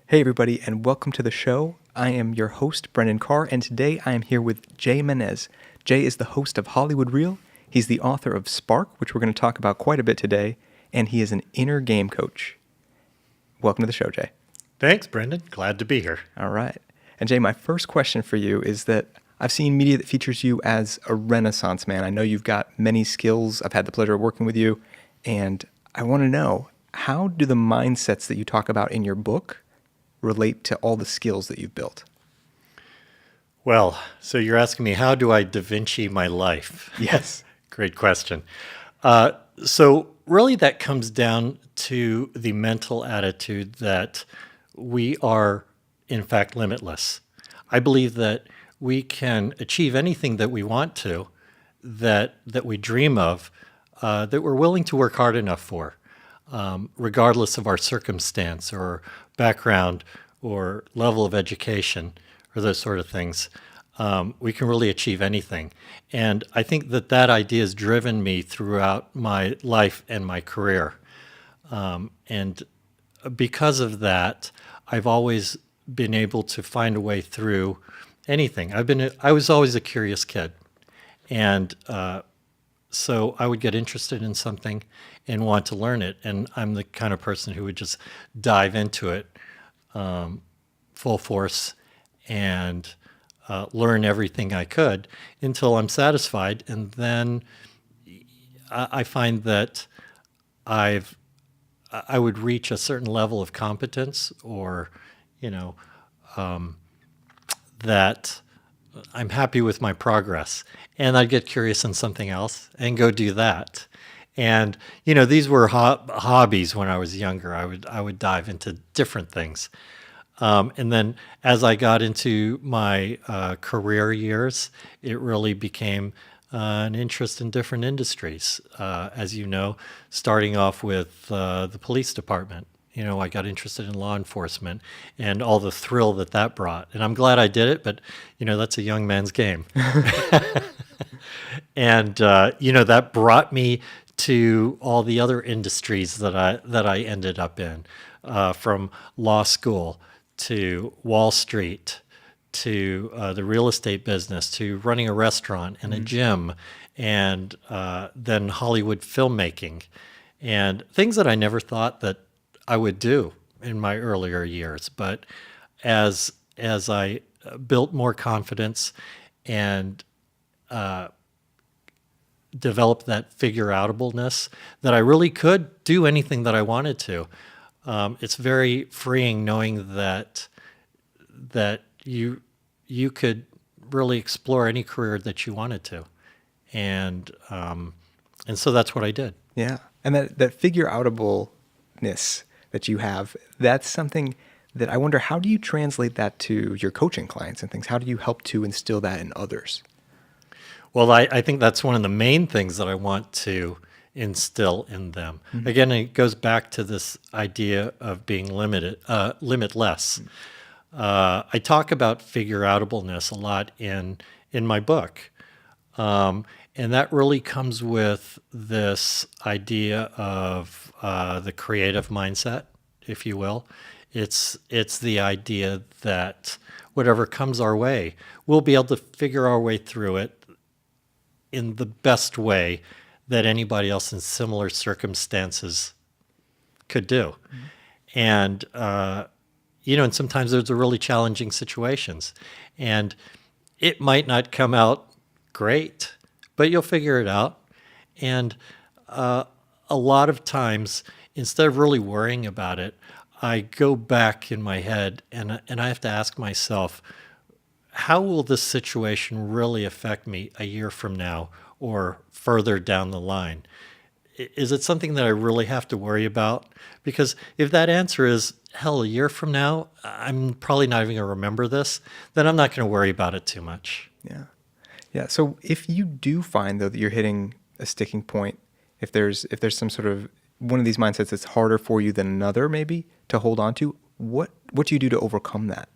Hey, everybody, and welcome to the show. I am your host, Brendan Carr, and today I am here with Jay Menez. Jay is the host of Hollywood Reel. He's the author of Spark, which we're going to talk about quite a bit today, and he is an inner game coach. Welcome to the show, Jay. Thanks, Brendan. Glad to be here. All right. And Jay, my first question for you is that I've seen media that features you as a Renaissance man. I know you've got many skills. I've had the pleasure of working with you, and I want to know, how do the mindsets that you talk about in your book relate to all the skills that you've built? Well, so you're asking me, how do I Da Vinci my life? Yes. Great question. So really that comes down to the mental attitude that we are, in fact, limitless. I believe that we can achieve anything that we want to, that we dream of, that we're willing to work hard enough for, regardless of our circumstance or background or level of education or those sort of things. We can really achieve anything. And I think that idea has driven me throughout my life and my career. And because of that, I've always been able to find a way through anything. I was always a curious kid. And so I would get interested in something and want to learn it. And I'm the kind of person who would just dive into it full force and learn everything I could until I'm satisfied. And then I find that I would reach a certain level of competence, or, that I'm happy with my progress. And I'd get curious in something else and go do that. And, these were hobbies when I was younger. I would dive into different things. And then as I got into my career years, it really became an interest in different industries. As you know, starting off with the police department. I got interested in law enforcement and all the thrill that brought. And I'm glad I did it, but, that's a young man's game. And, that brought me to all the other industries that I ended up in, from law school to Wall Street, to the real estate business, to running a restaurant and a gym, and then Hollywood filmmaking, and things that I never thought that I would do in my earlier years. But as I built more confidence and developed that figure-outableness, that I really could do anything that I wanted to. It's very freeing knowing that you could really explore any career that you wanted to, and so that's what I did. Yeah, and that figure-outableness that you have, that's something that I wonder, how do you translate that to your coaching clients and things? How do you help to instill that in others? Well, I think that's one of the main things that I want to instill in them. Mm-hmm. Again, it goes back to this idea of being limitless. I talk about figure-outableness a lot in my book. And that really comes with this idea of the creative mindset, if you will. It's the idea that whatever comes our way, we'll be able to figure our way through it in the best way that anybody else in similar circumstances could do. Mm-hmm. And, and sometimes those are really challenging situations. And it might not come out great, but you'll figure it out. And a lot of times, instead of really worrying about it, I go back in my head and I have to ask myself, how will this situation really affect me a year from now or further down the line? Is it something that I really have to worry about? Because if that answer is, hell, a year from now, I'm probably not even going to remember this, then I'm not going to worry about it too much. Yeah. Yeah. So if you do find, though, that you're hitting a sticking point, if there's some sort of one of these mindsets that's harder for you than another, maybe, to hold on to, what do you do to overcome that?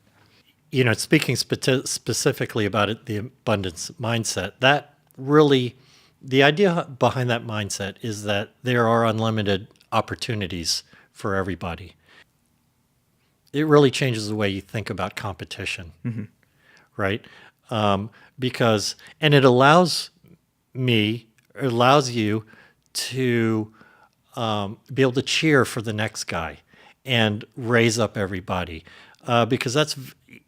Speaking specifically about it, the abundance mindset, that really, the idea behind that mindset is that there are unlimited opportunities for everybody. it really changes the way you think about competition, right? Because, and it allows you to be able to cheer for the next guy and raise up everybody. Because that's,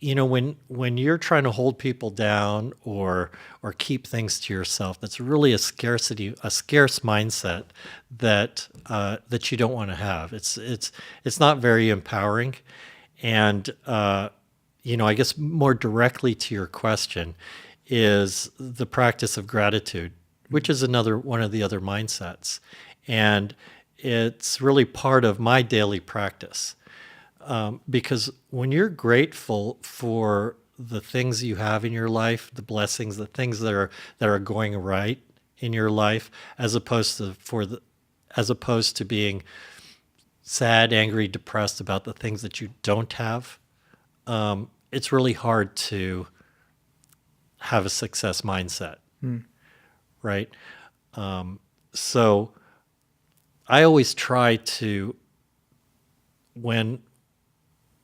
when you're trying to hold people down or keep things to yourself, that's really a scarce mindset that you don't want to have. It's not very empowering. And I guess more directly to your question is the practice of gratitude, which is another one of the other mindsets. And it's really part of my daily practice. Because when you're grateful for the things you have in your life, the blessings, the things that are going right in your life, as opposed to being sad, angry, depressed about the things that you don't have, it's really hard to have a success mindset, right? So I always try to, when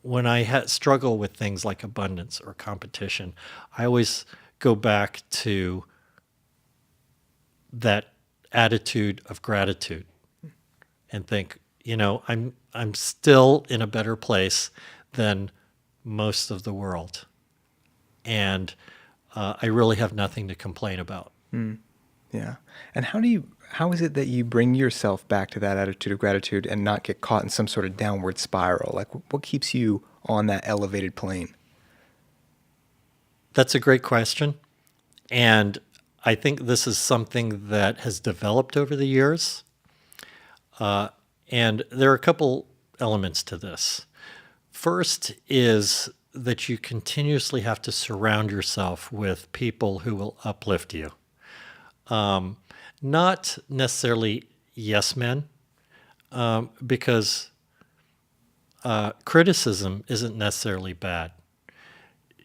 I struggle with things like abundance or competition, I always go back to that attitude of gratitude and think, I'm still in a better place than most of the world, and I really have nothing to complain about. Yeah. And how is it that you bring yourself back to that attitude of gratitude and not get caught in some sort of downward spiral? Like, what keeps you on that elevated plane? That's a great question. And I think this is something that has developed over the years. And there are a couple elements to this. First is that you continuously have to surround yourself with people who will uplift you. Not necessarily yes men, because criticism isn't necessarily bad.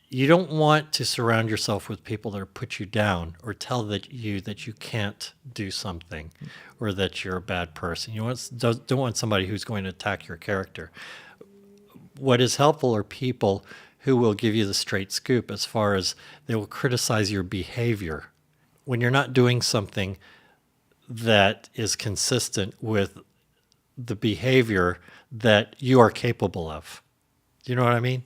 You don't want to surround yourself with people that put you down or tell that you can't do something or that you're a bad person. You don't want somebody who's going to attack your character. What is helpful are people who will give you the straight scoop as far as they will criticize your behavior. When you're not doing something that is consistent with the behavior that you are capable of. Do you know what I mean?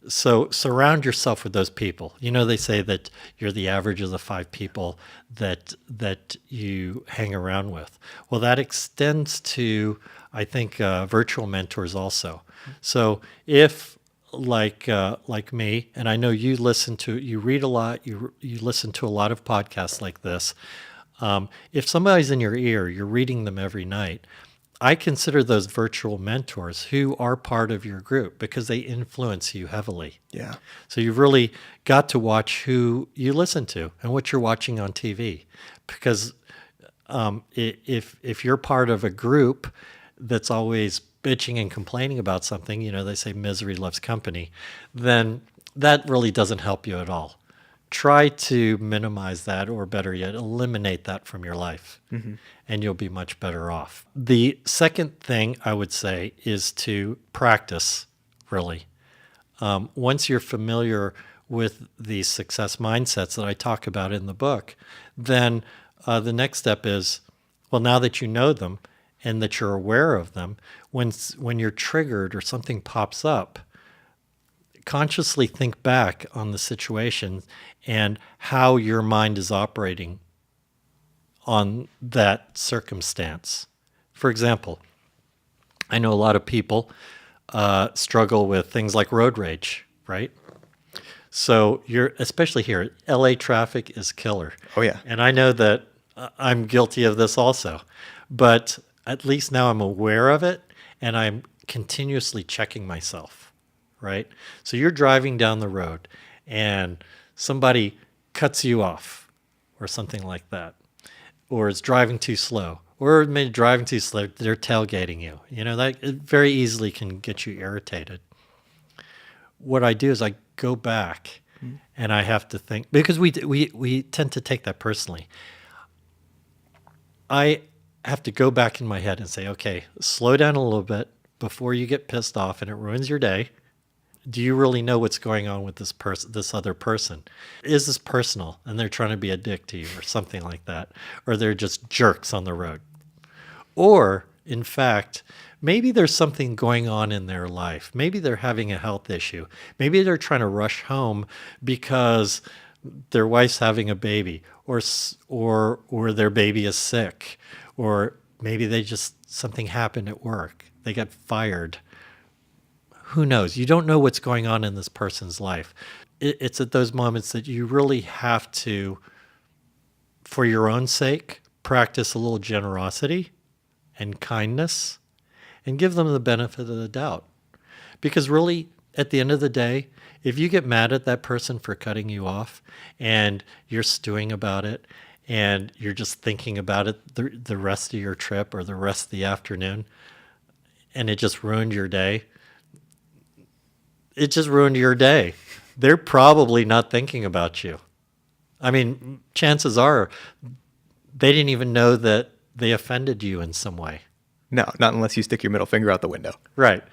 So surround yourself with those people. They say that you're the average of the 5 people that you hang around with. Well, that extends to, I think, virtual mentors also. So if, like me, and I know you read a lot, you listen to a lot of podcasts like this. If somebody's in your ear, you're reading them every night. I consider those virtual mentors who are part of your group because they influence you heavily. Yeah. So you've really got to watch who you listen to and what you're watching on TV. Because if you're part of a group that's always bitching and complaining about something, they say misery loves company, then that really doesn't help you at all. Try to minimize that, or better yet, eliminate that from your life, and you'll be much better off. The second thing I would say is to practice, really. Once you're familiar with the success mindsets that I talk about in the book, then the next step is, well, now that you know them and that you're aware of them, when you're triggered or something pops up, consciously think back on the situation and how your mind is operating on that circumstance. For example, I know a lot of people struggle with things like road rage, right? So especially here, LA traffic is killer. Oh, yeah. And I know that I'm guilty of this also, but at least now I'm aware of it and I'm continuously checking myself, right? So you're driving down the road and somebody cuts you off or something like that, or is driving too slow, or maybe driving too slow, they're tailgating you. That it very easily can get you irritated. What I do is I go back and I have to think, because we tend to take that personally. I have to go back in my head and say, okay, slow down a little bit, before you get pissed off and it ruins your day, do you really know what's going on with this other person? Is this personal and they're trying to be a dick to you or something like that? Or they're just jerks on the road? Or, in fact, maybe there's something going on in their life. Maybe they're having a health issue. Maybe they're trying to rush home because their wife's having a baby, or their baby is sick, or maybe something happened at work. They got fired. Who knows? You don't know what's going on in this person's life. It's at those moments that you really have to, for your own sake, practice a little generosity and kindness and give them the benefit of the doubt. Because really, at the end of the day, if you get mad at that person for cutting you off and you're stewing about it and you're just thinking about it the rest of your trip or the rest of the afternoon, and it just ruined your day, they're probably not thinking about you. I mean, chances are they didn't even know that they offended you in some way. No, not unless you stick your middle finger out the window. Right.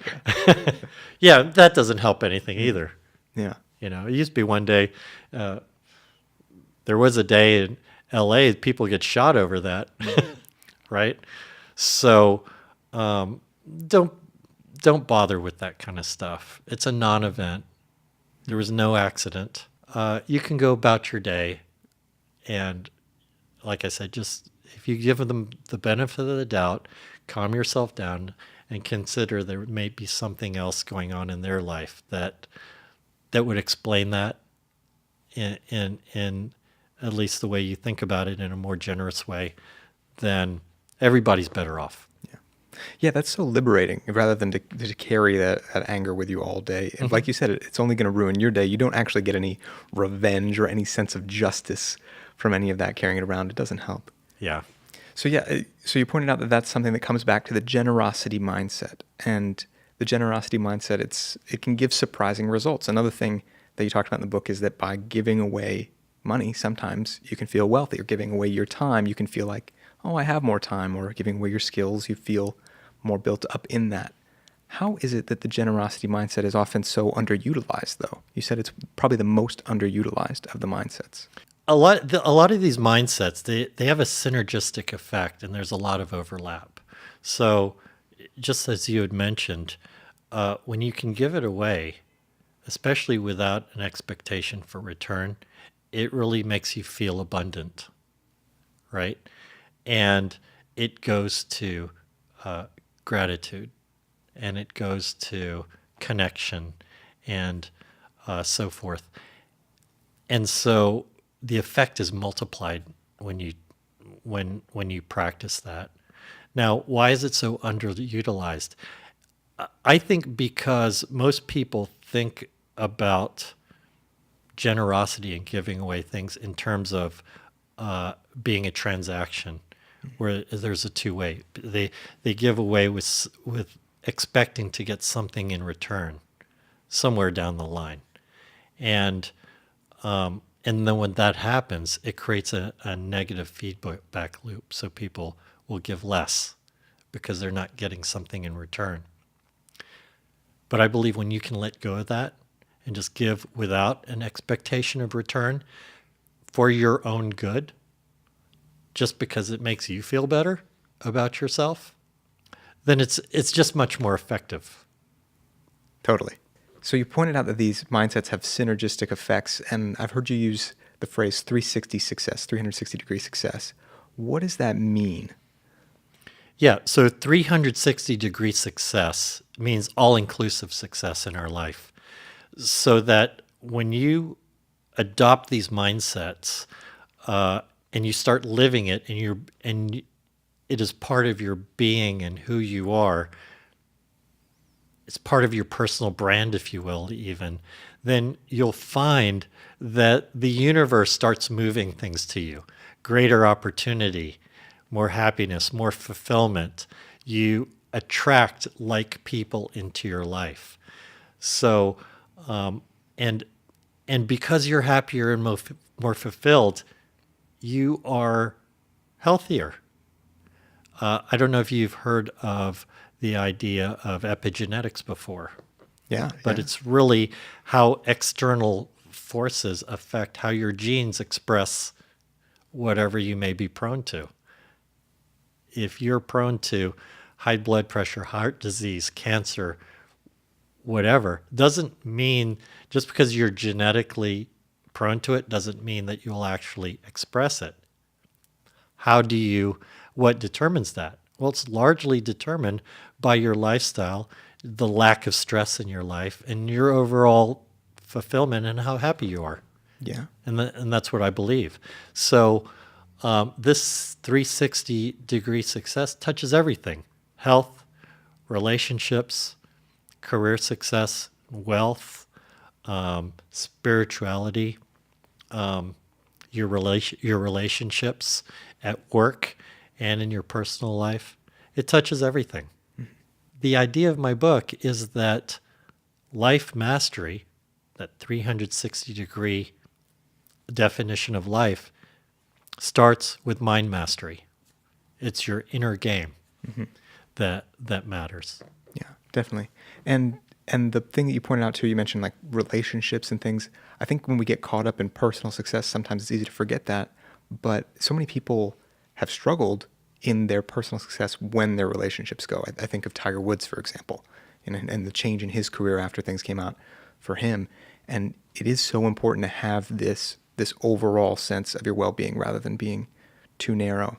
Yeah, that doesn't help anything either. Yeah. You know, it used to be one day, there was a day in LA, people get shot over that, right? So don't bother with that kind of stuff. It's a non-event. There was no accident. You can go about your day, and like I said, just if you give them the benefit of the doubt, calm yourself down and consider there may be something else going on in their life that would explain that in at least the way you think about it in a more generous way, then everybody's better off. Yeah, that's so liberating rather than to carry that anger with you all day. And like you said, it's only going to ruin your day. You don't actually get any revenge or any sense of justice from any of that carrying it around. It doesn't help. Yeah. So so you pointed out that that's something that comes back to the generosity mindset. And the generosity mindset, it can give surprising results. Another thing that you talked about in the book is that by giving away money, sometimes you can feel wealthy, or giving away your time, you can feel like, oh, I have more time, or giving away your skills, you feel more built up in that. How is it that the generosity mindset is often so underutilized, though? You said it's probably the most underutilized of the mindsets. A lot of these mindsets, they have a synergistic effect, and there's a lot of overlap. So just as you had mentioned, when you can give it away, especially without an expectation for return, it really makes you feel abundant, right? And it goes to gratitude, and it goes to connection, and so forth. And so the effect is multiplied when you practice that. Now, why is it so underutilized? I think because most people think about generosity and giving away things in terms of being a transaction, where there's a two-way. They give away with expecting to get something in return somewhere down the line, and then when that happens, it creates a negative feedback loop. So people will give less because they're not getting something in return. But I believe when you can let go of that and just give without an expectation of return for your own good, just because it makes you feel better about yourself, then it's just much more effective. Totally. So you pointed out that these mindsets have synergistic effects, and I've heard you use the phrase 360 success, 360-degree success. What does that mean? Yeah, so 360-degree success means all-inclusive success in our life. So that when you adopt these mindsets and you start living it, and it is part of your being and who you are, it's part of your personal brand, if you will, even, then you'll find that the universe starts moving things to you. Greater opportunity, more happiness, more fulfillment. You attract like people into your life. So, and because you're happier and more fulfilled, you are healthier. I don't know if you've heard of the idea of epigenetics before. Yeah. But yeah. it's really how external forces affect how your genes express whatever you may be prone to. If you're prone to high blood pressure, heart disease, cancer, whatever, doesn't mean just because you're genetically prone to it doesn't mean that you'll actually express it. What determines that? Well, it's largely determined by your lifestyle, the lack of stress in your life, and your overall fulfillment and how happy you are. Yeah. And that's what I believe. So this 360-degree success touches everything: health, relationships, career success, wealth, spirituality, your relationships at work and in your personal life. It touches everything. The idea of my book is that life mastery, that 360-degree definition of life, starts with mind mastery. It's your inner game that matters. Yeah, definitely. And the thing that you pointed out too, you mentioned like relationships and things. I think when we get caught up in personal success, sometimes it's easy to forget that. But so many people have struggled in their personal success when their relationships go. I think of Tiger Woods, for example, and the change in his career after things came out for him. And it is so important to have this overall sense of your well-being rather than being too narrow.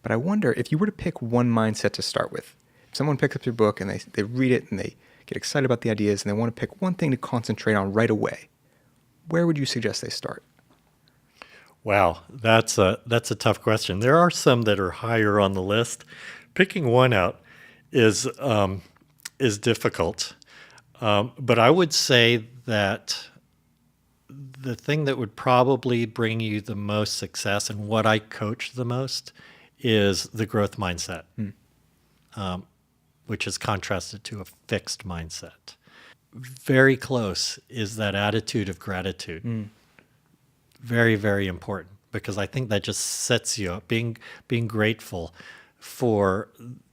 But I wonder if you were to pick one mindset to start with. If someone picks up your book and they read it and they get excited about the ideas and they want to pick one thing to concentrate on right away, where would you suggest they start? Wow, that's a tough question. There are some that are higher on the list. Picking one out is difficult, but I would say that the thing that would probably bring you the most success and what I coach the most is the growth mindset, which is contrasted to a fixed mindset. Very close is that attitude of gratitude. Very, very important, because I think that just sets you up. Being grateful for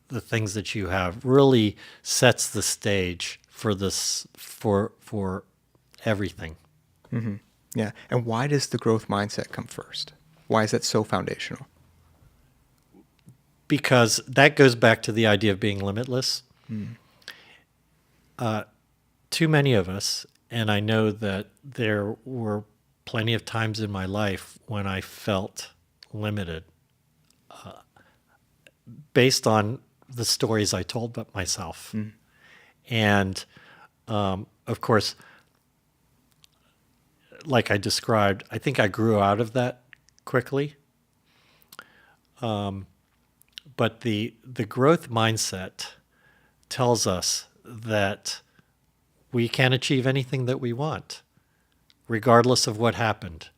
the things that you have really sets the stage for this for everything. Mm-hmm. Yeah. And why does the growth mindset come first? Why is that so foundational? Because that goes back to the idea of being limitless. Too many of us, and I know that there were plenty of times in my life when I felt limited, based on the stories I told about myself. And of course, like I described, I think I grew out of that quickly. But the growth mindset tells us that we can achieve anything that we want, regardless of what happened.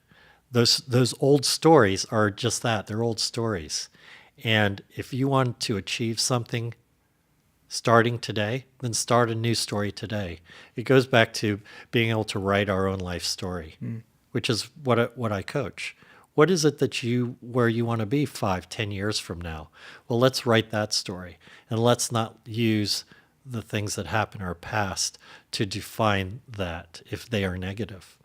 Those old stories are just that. They're old stories. And if you want to achieve something starting today, then start a new story today. It goes back to being able to write our own life story, which is what I coach. What is it where you want to be 5-10 years from now? Well, let's write that story, and let's not use the things that happen in our past to define that if they are negative.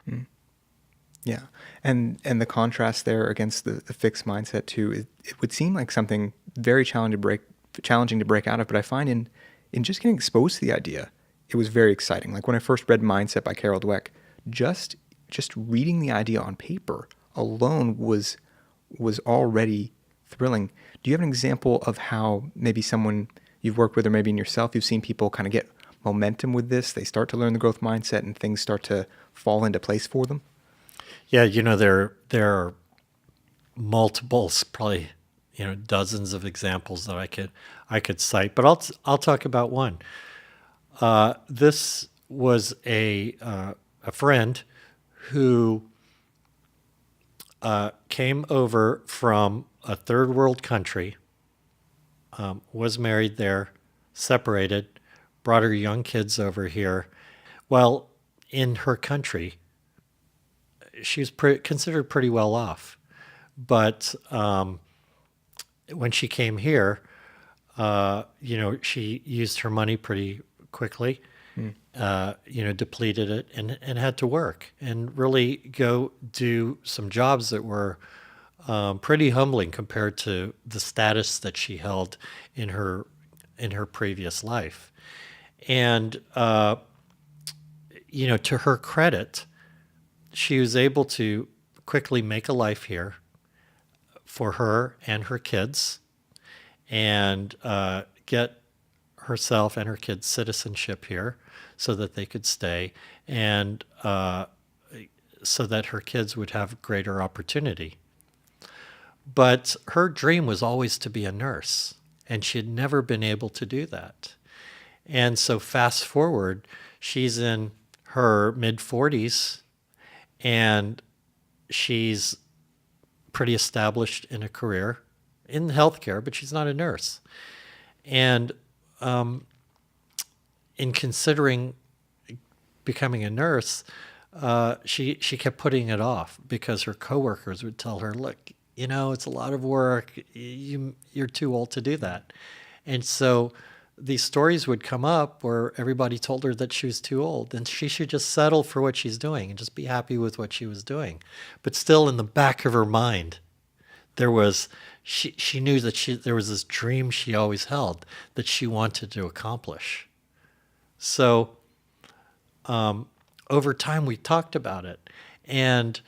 Yeah. And the contrast there against the fixed mindset too, it would seem like something very challenging to break out of, but I find in just getting exposed to the idea, it was very exciting. Like when I first read Mindset by Carol Dweck, just reading the idea on paper alone was already thrilling. Do you have an example of how maybe someone you've worked with, or maybe in yourself, you've seen people kind of get momentum with this? They start to learn the growth mindset and things start to fall into place for them? Yeah, there are multiples, probably dozens of examples that I could cite, but I'll talk about one. This was a friend who came over from a third world country, was married there, separated, brought her young kids over here. Well, in her country, she was considered pretty well off. But when she came here, She used her money pretty quickly, depleted it and had to work and really go do some jobs that were pretty humbling compared to the status that she held in her previous life. And, to her credit, she was able to quickly make a life here for her and her kids and get herself and her kids citizenship here so that they could stay and so that her kids would have greater opportunity. But her dream was always to be a nurse, and she had never been able to do that. And so fast forward, she's in her mid 40s and she's pretty established in a career in healthcare, but she's not a nurse. And in considering becoming a nurse, she kept putting it off because her coworkers would tell her, "Look, it's a lot of work. You're too old to do that." And so these stories would come up where everybody told her that she was too old and she should just settle for what she's doing and just be happy with what she was doing. But still in the back of her mind, she knew that there was this dream she always held that she wanted to accomplish. So over time we talked about it, and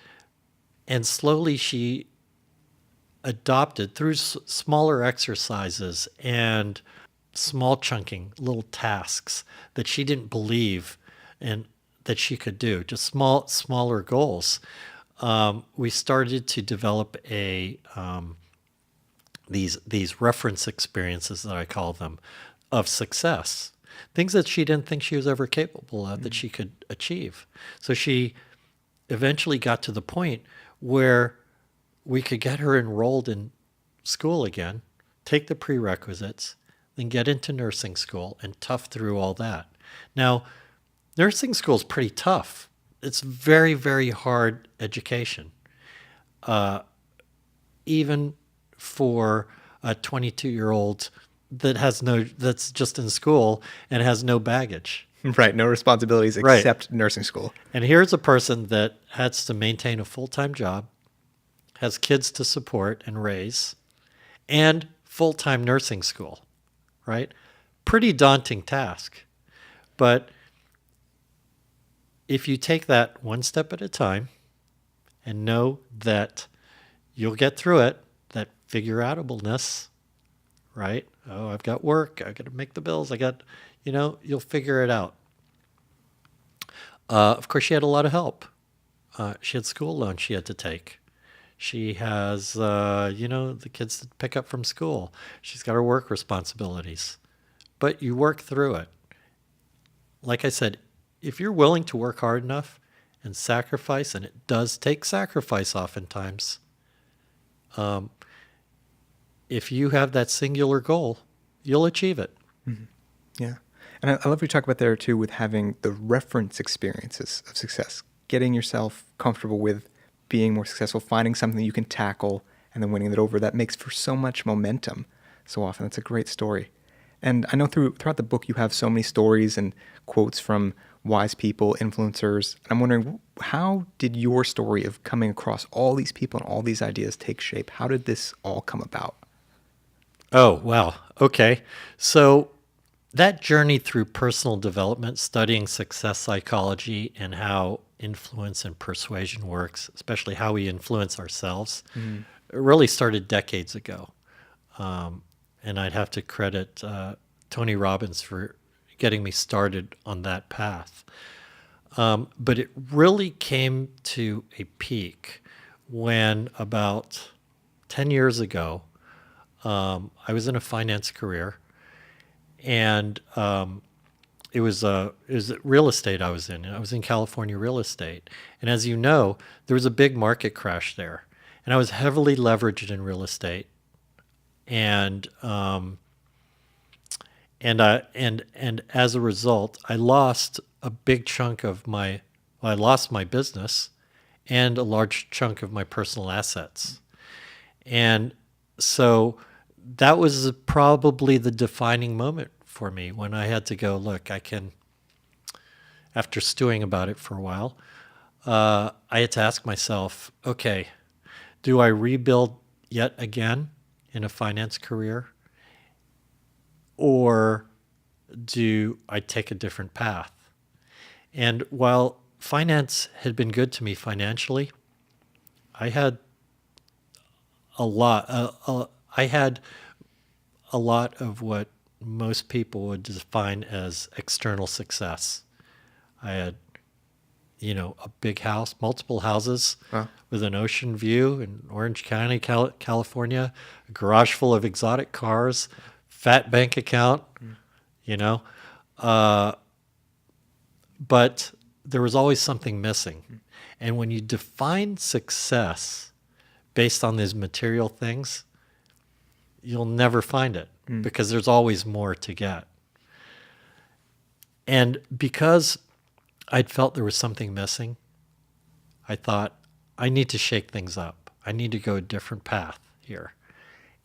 slowly she adopted through smaller exercises and small chunking little tasks that she didn't believe and that she could do, just smaller goals. We started to develop these reference experiences that I call them of success, things that she didn't think she was ever capable of that she could achieve. So she eventually got to the point where we could get her enrolled in school again, take the prerequisites, then get into nursing school and tough through all that. Now, nursing school is pretty tough. It's very, very hard education, even for a 22-year-old that's just in school and has no baggage. Right, no responsibilities except nursing school. And here's a person that has to maintain a full-time job, has kids to support and raise, and full-time nursing school, right? Pretty daunting task. But if you take that one step at a time and know that you'll get through it, that figure-outableness, right? Oh, I've got work. I've got to make the bills. You'll figure it out. Of course, she had a lot of help. She had school loans she had to take. She has, the kids to pick up from school. She's got her work responsibilities. But you work through it. Like I said, if you're willing to work hard enough and sacrifice, and it does take sacrifice oftentimes, if you have that singular goal, you'll achieve it. Mm-hmm. Yeah. And I love what you talk about there, too, with having the reference experiences of success, getting yourself comfortable with being more successful, finding something you can tackle, and then winning it over. That makes for so much momentum so often. That's a great story. And I know throughout the book you have so many stories and quotes from wise people, influencers. And I'm wondering, how did your story of coming across all these people and all these ideas take shape? How did this all come about? Oh, wow. Okay. So that journey through personal development, studying success psychology and how influence and persuasion works, especially how we influence ourselves, it really started decades ago. And I'd have to credit Tony Robbins for getting me started on that path. But it really came to a peak when about 10 years ago, I was in a finance career, and it was real estate I was in. I was in California real estate. And as you know, there was a big market crash there. And I was heavily leveraged in real estate. And as a result, I lost a big chunk of I lost my business and a large chunk of my personal assets. And so that was probably the defining moment for me when I had to go, look, after stewing about it for a while, I had to ask myself, okay, do I rebuild yet again in a finance career, or do I take a different path? And while finance had been good to me financially, I had a lot. I had a lot of what most people would define as external success. I had, a big house, multiple houses Wow. with an ocean view in Orange County, California, a garage full of exotic cars, fat bank account, you know. But there was always something missing. And when you define success based on these material things, you'll never find it because there's always more to get. And because I'd felt there was something missing, I thought, I need to shake things up. I need to go a different path here.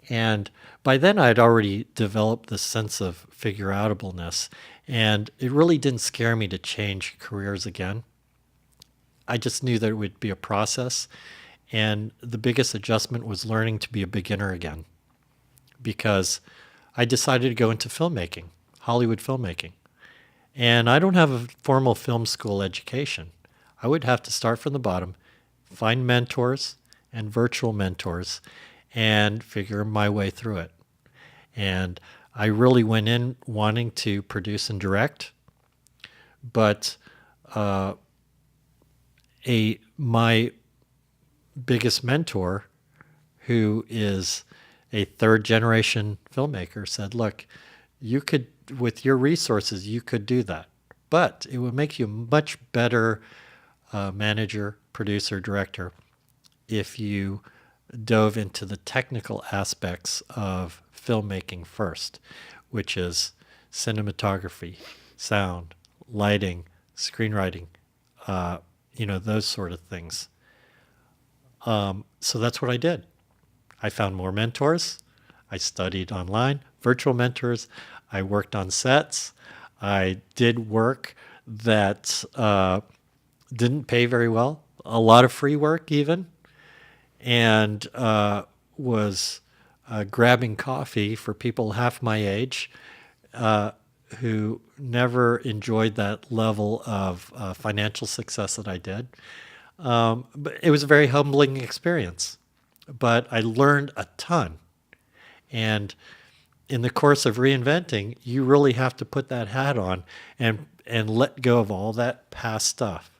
And by then I'd already developed this sense of figure outableness, and it really didn't scare me to change careers again. I just knew that it would be a process, and the biggest adjustment was learning to be a beginner again, because I decided to go into filmmaking, Hollywood filmmaking. And I don't have a formal film school education. I would have to start from the bottom, find mentors and virtual mentors, and figure my way through it. And I really went in wanting to produce and direct, but my biggest mentor, who is a third generation filmmaker, said, look, you could, with your resources, you could do that, but it would make you a much better manager, producer, director if you dove into the technical aspects of filmmaking first, which is cinematography, sound, lighting, screenwriting, those sort of things. So that's what I did. I found more mentors. I studied online, virtual mentors. I worked on sets. I did work that didn't pay very well, a lot of free work even, and was grabbing coffee for people half my age who never enjoyed that level of financial success that I did. But it was a very humbling experience. But I learned a ton. And in the course of reinventing, you really have to put that hat on and let go of all that past stuff,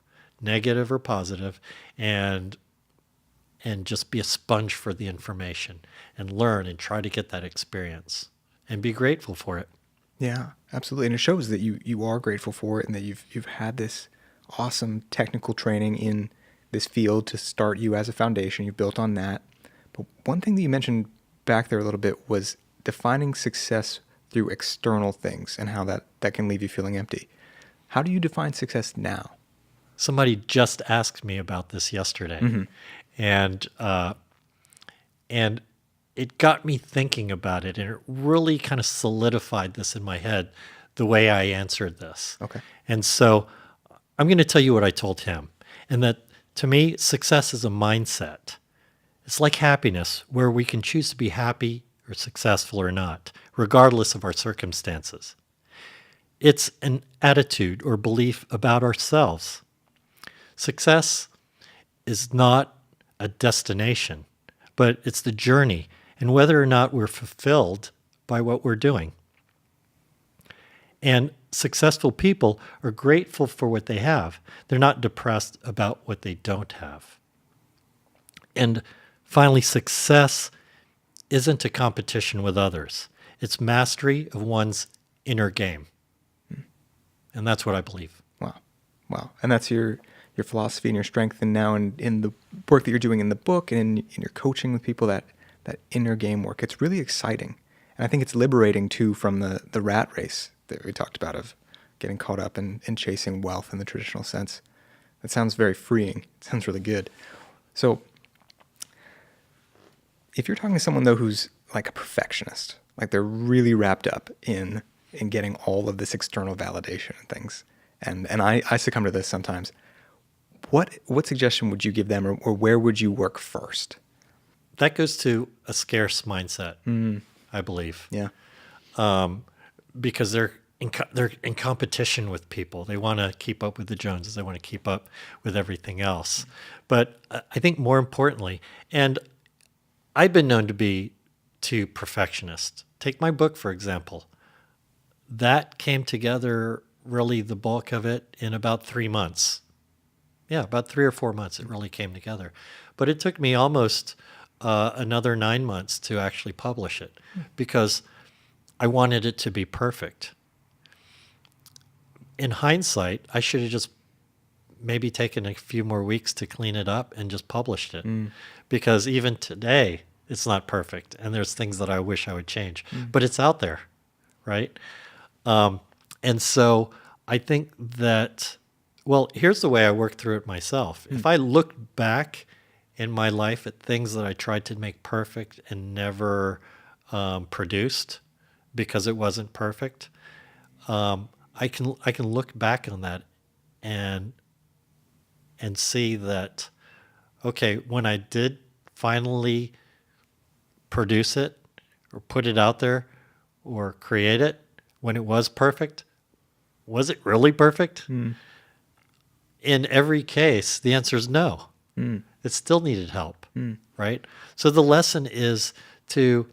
negative or positive, and just be a sponge for the information and learn and try to get that experience and be grateful for it. Yeah, absolutely. And it shows that you are grateful for it and that you've had this awesome technical training in this field to start you as a foundation. You built on that. But one thing that you mentioned back there a little bit was defining success through external things and how that can leave you feeling empty. How do you define success now? Somebody just asked me about this yesterday, and it got me thinking about it, and it really kind of solidified this in my head, the way I answered this. Okay. And so I'm going to tell you what I told him, and that to me, success is a mindset. It's like happiness, where we can choose to be happy or successful or not, regardless of our circumstances. It's an attitude or belief about ourselves. Success is not a destination, but it's the journey and whether or not we're fulfilled by what we're doing. And successful people are grateful for what they have. They're not depressed about what they don't have. And finally, success isn't a competition with others. It's mastery of one's inner game. And that's what I believe. Wow. And that's your philosophy and your strength. And now in the work that you're doing in the book and in your coaching with people, that inner game work, it's really exciting. And I think it's liberating too from the rat race that we talked about of getting caught up in chasing wealth in the traditional sense. That sounds very freeing. It sounds really good. So if you're talking to someone though who's like a perfectionist. Like they're really wrapped up in getting all of this external validation and things. And I succumb to this sometimes. What suggestion would you give them, or where would you work first? That goes to a scarce mindset, I believe. Yeah. Because they're in competition with people. They want to keep up with the Joneses. They want to keep up with everything else. But I think more importantly, and I've been known to be too perfectionist. Take my book, for example. That came together, really the bulk of it, in about 3 months. Yeah, about 3 or 4 months it really came together. But it took me almost another 9 months to actually publish it because I wanted it to be perfect. In hindsight, I should have just maybe taken a few more weeks to clean it up and just published it. Because even today, it's not perfect. And there's things that I wish I would change. But it's out there, right? And so I think that, well, here's the way I work through it myself. If I look back in my life at things that I tried to make perfect and never produced because it wasn't perfect, I can look back on that and see that, okay, when I did finally produce it or put it out there or create it, when it was perfect, was it really perfect? In every case, the answer is no. It still needed help, right? So the lesson is to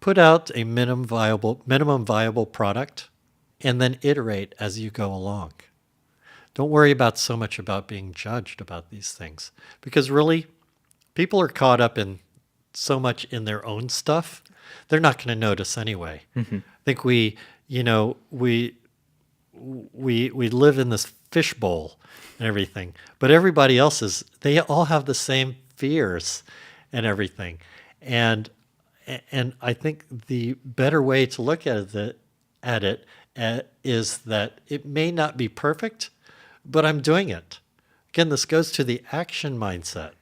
put out a minimum viable product and then iterate as you go along. Don't worry about so much about being judged about these things because really people are caught up in so much in their own stuff. They're not going to notice anyway. I think we live in this fishbowl and everything, but everybody else they all have the same fears and everything. And I think the better way to look at it is that it may not be perfect, but I'm doing it. Again, this goes to the action mindset.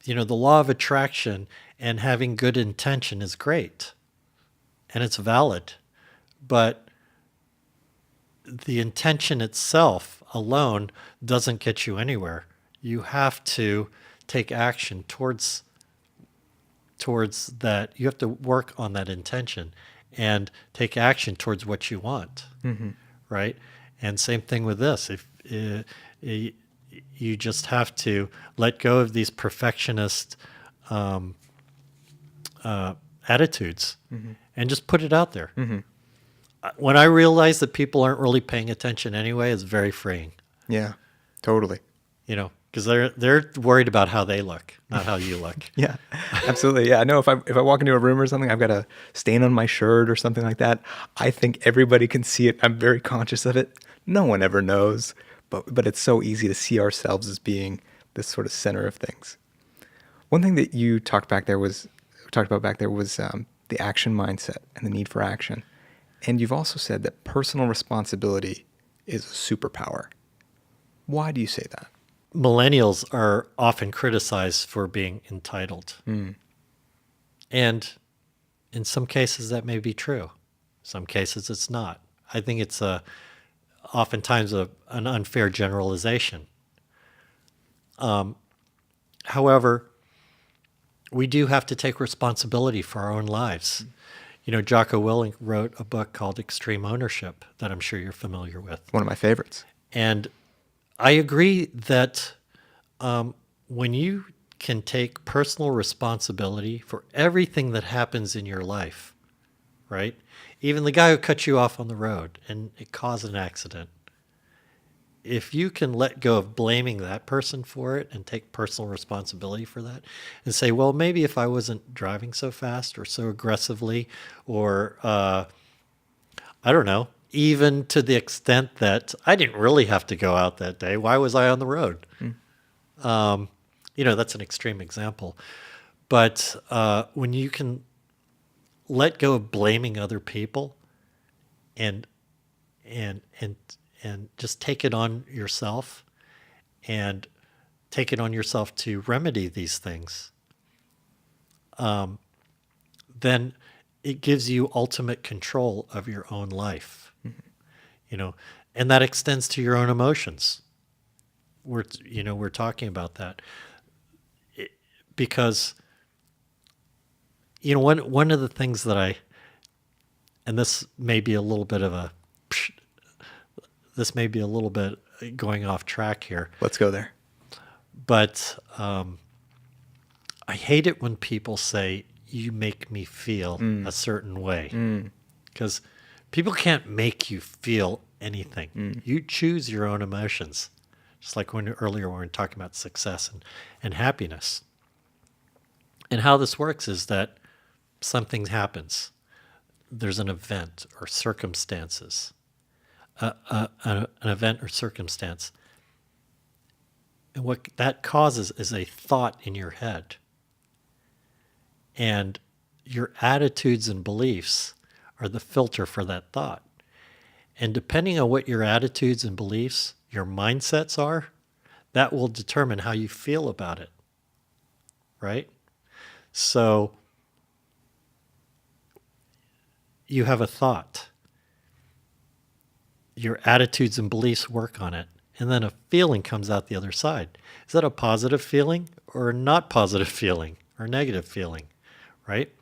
The law of attraction and having good intention is great and it's valid, but the intention itself alone doesn't get you anywhere. You have to take action towards that. You have to work on that intention and take action towards what you want, right? And same thing with this. If you just have to let go of these perfectionist attitudes and just put it out there. When I realize that people aren't really paying attention anyway, it's very freeing. Yeah, totally. Because they're worried about how they look, not how you look. Yeah, absolutely. Yeah, I know if I walk into a room or something, I've got a stain on my shirt or something like that. I think everybody can see it. I'm very conscious of it. No one ever knows, but it's so easy to see ourselves as being this sort of center of things. One thing that you talked about back there was the action mindset and the need for action. And you've also said that personal responsibility is a superpower. Why do you say that? Millennials are often criticized for being entitled. And in some cases that may be true. Some cases it's not. I think it's oftentimes an unfair generalization. However, we do have to take responsibility for our own lives. Jocko Willink wrote a book called Extreme Ownership that I'm sure you're familiar with. One of my favorites. And I agree that when you can take personal responsibility for everything that happens in your life, right? Even the guy who cut you off on the road and it caused an accident. If you can let go of blaming that person for it and take personal responsibility for that and say, well, maybe if I wasn't driving so fast or so aggressively or, I don't know, even to the extent that I didn't really have to go out that day. Why was I on the road? That's an extreme example. But when you can let go of blaming other people and just take it on yourself and take it on yourself to remedy these things, then it gives you ultimate control of your own life. You know, and that extends to your own emotions. We're talking about that because one of the things that and this may be a little bit going off track here, Let's go there. but I hate it when people say you make me feel a certain way, because people can't make you feel anything. You choose your own emotions. Just like earlier when we were talking about success and happiness. And how this works is that something happens. There's an event or circumstances. An event or circumstance. And what that causes is a thought in your head. And your attitudes and beliefs are the filter for that thought. And depending on what your attitudes and beliefs, your mindsets are, that will determine how you feel about it, right? So you have a thought. Your attitudes and beliefs work on it. And then a feeling comes out the other side. Is that a positive feeling or a not positive feeling or negative feeling, right?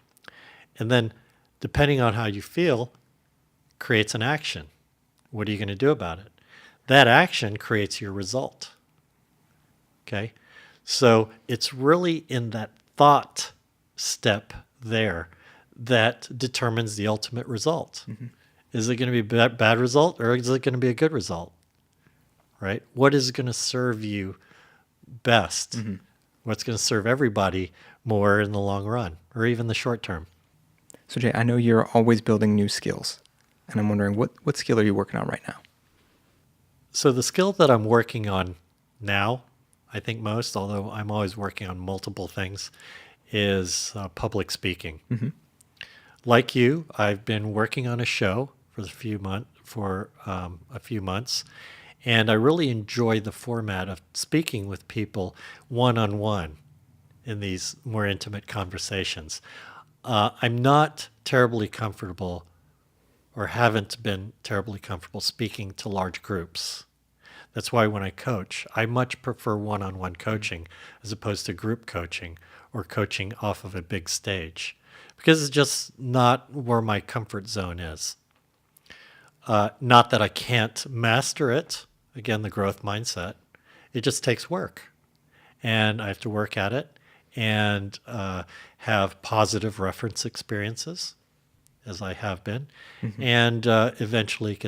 And then depending on how you feel, creates an action. What are you going to do about it? That action creates your result. Okay? So it's really in that thought step there that determines the ultimate result. Is it going to be a bad result or is it going to be a good result? Right? What is going to serve you best? What's going to serve everybody more in the long run or even the short term? So Jay, I know you're always building new skills, and I'm wondering what skill are you working on right now? So the skill that I'm working on now, I think most, although I'm always working on multiple things, is public speaking. Like you, I've been working on a show for a few months, and I really enjoy the format of speaking with people one-on-one in these more intimate conversations. I'm not terribly comfortable or haven't been terribly comfortable speaking to large groups. That's why when I coach, I much prefer one-on-one coaching as opposed to group coaching or coaching off of a big stage, because it's just not where my comfort zone is. Not that I can't master it. Again, the growth mindset. It just takes work. And I have to work at it and have positive reference experiences, as I have been. And eventually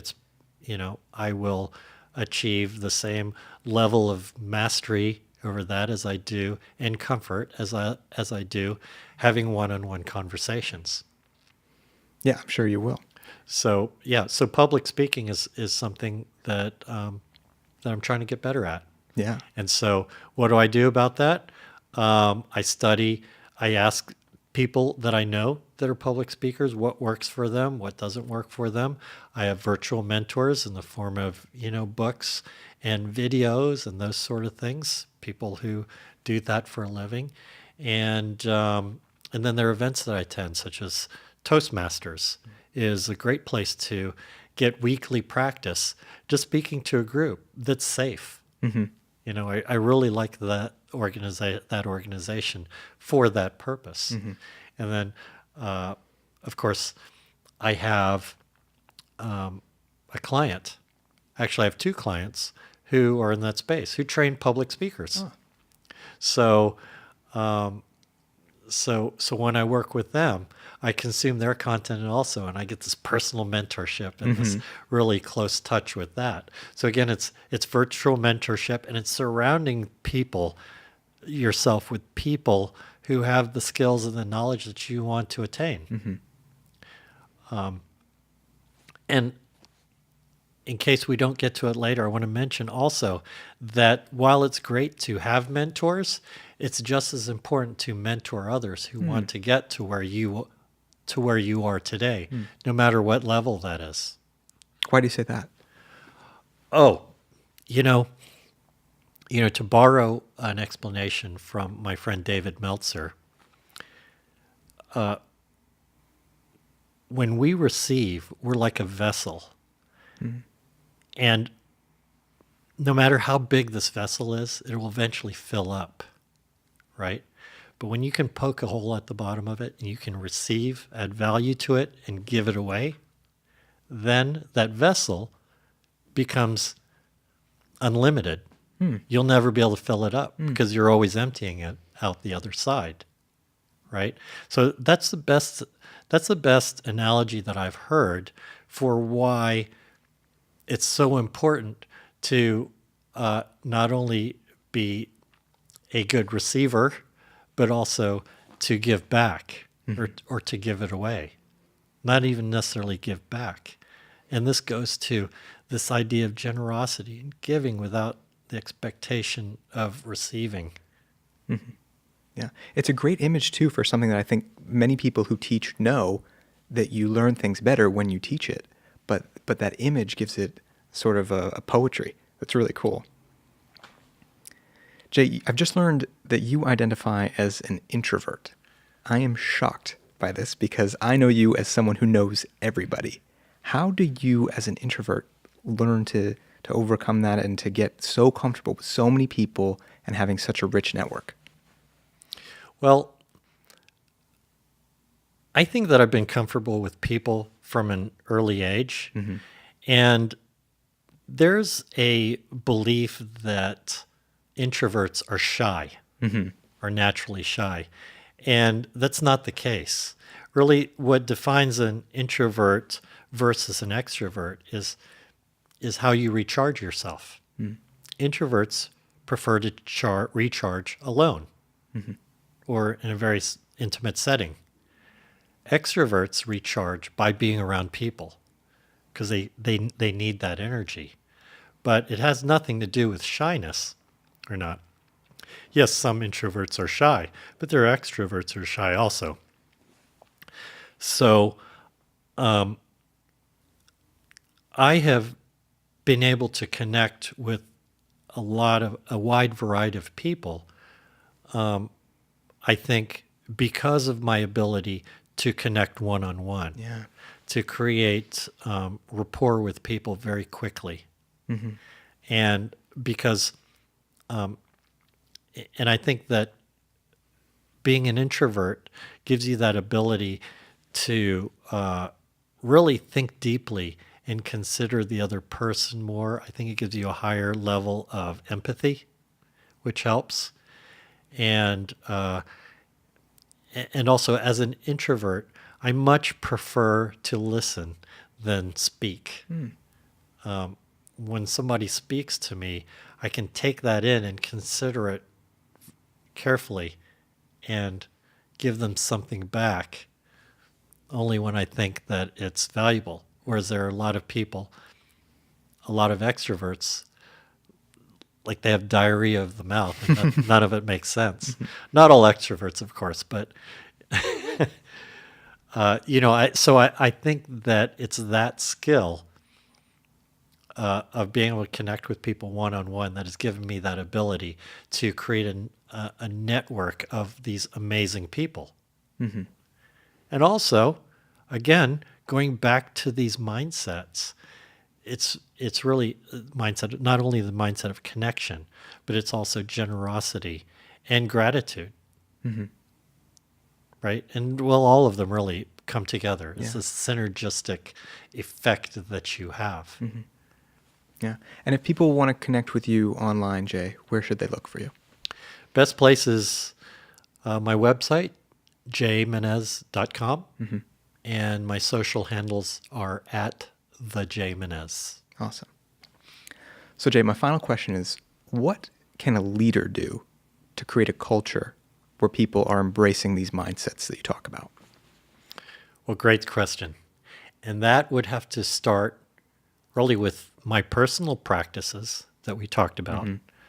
I will achieve the same level of mastery over that as I do, and comfort as I do having one-on-one conversations. Yeah, I'm sure you will. So public speaking is something that I'm trying to get better at. Yeah. And so what do I do about that? I study, I ask people that I know that are public speakers what works for them, what doesn't work for them. I have virtual mentors in the form of, books and videos and those sort of things, people who do that for a living. And then there are events that I attend, such as Toastmasters is a great place to get weekly practice just speaking to a group that's safe. I really like that organization for that purpose. And then, of course, I have a client. Actually, I have two clients who are in that space, who train public speakers. So when I work with them, I consume their content also, and I get this personal mentorship and this really close touch with that. So again, it's virtual mentorship, and it's surrounding yourself with people who have the skills and the knowledge that you want to attain. And in case we don't get to it later, I want to mention also that while it's great to have mentors, it's just as important to mentor others who want to get to where you are today, no matter what level that is. Why do you say that? Oh, to borrow an explanation from my friend David Meltzer, when we receive, we're like a vessel. And no matter how big this vessel is, it will eventually fill up, right? But when you can poke a hole at the bottom of it and you can receive, add value to it, and give it away, then that vessel becomes unlimited. You'll never be able to fill it up because you're always emptying it out the other side, right? So that's the best analogy that I've heard for why it's so important to not only be a good receiver, but also to give back or to give it away, not even necessarily give back. And this goes to this idea of generosity and giving without the expectation of receiving. Yeah. It's a great image, too, for something that I think many people who teach know, that you learn things better when you teach it. But that image gives it sort of a poetry that's really cool. Jay, I've just learned that you identify as an introvert. I am shocked by this because I know you as someone who knows everybody. How do you, as an introvert, learn to overcome that and to get so comfortable with so many people and having such a rich network? Well, I think that I've been comfortable with people from an early age. And there's a belief that introverts are shy, are naturally shy. And that's not the case. Really, what defines an introvert versus an extrovert is how you recharge yourself. Introverts prefer to recharge alone or in a very intimate setting. Extroverts recharge by being around people because they need that energy. But it has nothing to do with shyness or not. Yes, some introverts are shy, but there are extroverts who are shy also. So I have been able to connect with a wide variety of people, I think because of my ability to connect one-on-one, to create rapport with people very quickly. And because, and I think that being an introvert gives you that ability to really think deeply and consider the other person more. I think it gives you a higher level of empathy, which helps. And also as an introvert, I much prefer to listen than speak. When somebody speaks to me, I can take that in and consider it carefully and give them something back only when I think that it's valuable. Whereas there are a lot of people, a lot of extroverts, like they have diarrhea of the mouth, and none of it makes sense. Not all extroverts, of course, but I think that it's that skill of being able to connect with people one-on-one that has given me that ability to create a network of these amazing people. And also, again, going back to these mindsets, it's really mindset, not only the mindset of connection, but it's also generosity and gratitude. Right? And well, all of them really come together. It's this synergistic effect that you have. Yeah. And if people want to connect with you online, Jay, where should they look for you? Best place is my website, jmenez.com. And my social handles are at the J Menez. Awesome. So, Jay, my final question is, what can a leader do to create a culture where people are embracing these mindsets that you talk about? Well, great question. And that would have to start really with my personal practices that we talked about,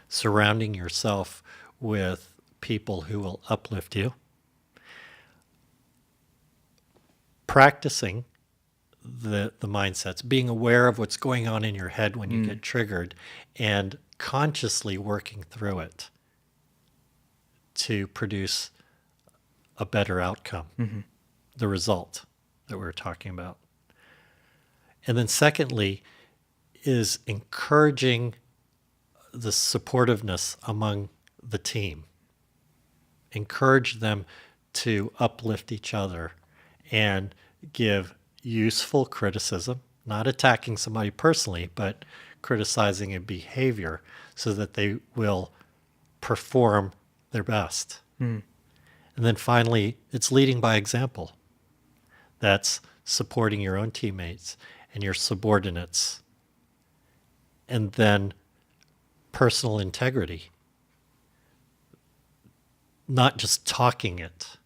surrounding yourself with people who will uplift you, practicing the mindsets, being aware of what's going on in your head when you get triggered, and consciously working through it to produce a better outcome, the result. that we were talking about. And then secondly is encouraging the supportiveness among the team. Encourage them to uplift each other and give useful criticism, not attacking somebody personally, but criticizing a behavior so that they will perform their best. And then finally, it's leading by example. That's supporting your own teammates and your subordinates. And then personal integrity. Not just talking it,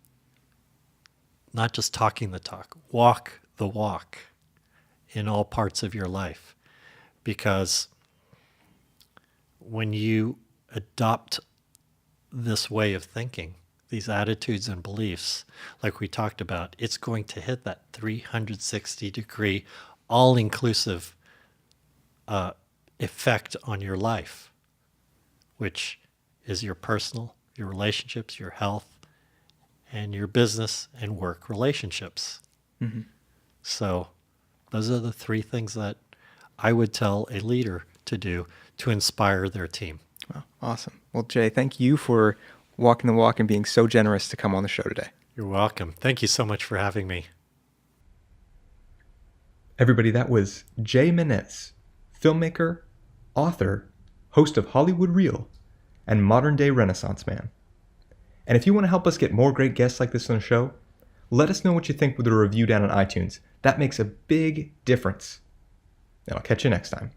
not just talking the talk, walk the walk in all parts of your life. Because when you adopt this way of thinking, these attitudes and beliefs, like we talked about, it's going to hit that 360-degree, all-inclusive effect on your life, which is your personal, your relationships, your health, and your business and work relationships. So those are the three things that I would tell a leader to do to inspire their team. Well, awesome. Well, Jay, thank you for walking the walk and being so generous to come on the show today. You're welcome. Thank you so much for having me. Everybody, that was Jay Menez, filmmaker, author, host of Hollywood Reel, and modern-day Renaissance man. And if you want to help us get more great guests like this on the show, let us know what you think with a review down on iTunes. That makes a big difference. And I'll catch you next time.